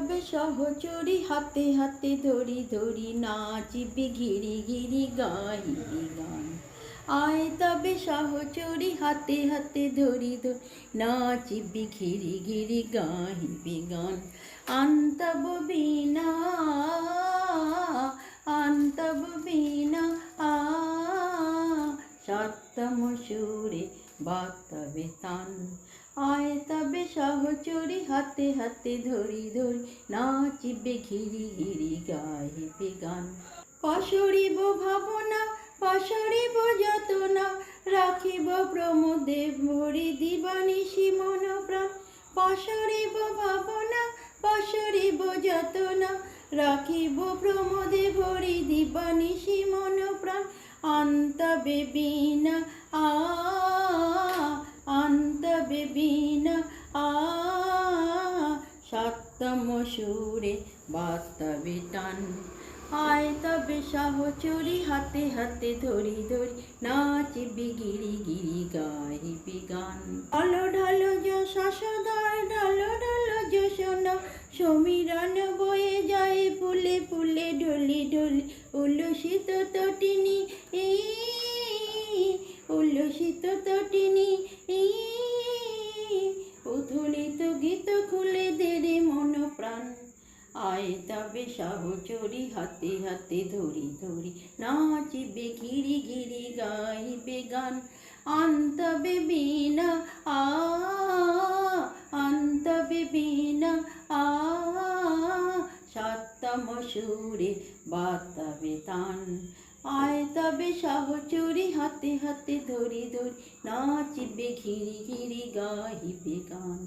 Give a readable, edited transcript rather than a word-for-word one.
তবে সহচরী হাতে হাতে ধরি ধরি নাচিবি ঘিরি ঘিরি গাহিবি গান। আয় তবে সহচরী হাতে হাতে ধরি ধরি নাচিবি ঘিরি ঘিরি গাহিবি গান। আন্তব বীণা আন্তব বীণা সপ্তম সুরে বাতাবে তান। আয় তবে সহচরী হাতে হাতে ধরি ধরি নাচিবে ঘিরি ঘিরি গাহিবে গান। পাশরিব ভাবনা পাশরিব যতনা রাখিব প্রমোদে ভরি দিবানিশি মন প্রাণ। পাশরিব ভাবনা পাশরিব যতনা রাখিব প্রমোদে ভরি দিবানিশি মন প্রাণ। আন্তবে বীণা আন্তবে বীণা সপ্তম সুরে বাতাবে টান। আয় তবে সহচরী হাতে হাতে ধরি ধরি নাচিবি গিরি গিরি গাহিবি গান। ঢালো ঢালো যশোদর ঢালো ঢালো যশোনা সমীরণ বয়ে যায় ফুলে ফুলে ঢলি ঢলি উল্লসিত তটিনী উল্লসিত তটিনী উথলিত গীত খুলে দেরে মন প্রাণ। আয় তবে সহচরী হাতে হাতে ধরি ধরি নাচিবে ঘিরি ঘিরি গাইবে গান। আন্তবে বীণা আন্তবে বীণা সপ্তম সুরে বাতাবে তান। আয় তবে সহচরী হাতে হাতে ধরি ধরি নাচিবে ঘিরি ঘিরি গাহিবে গান।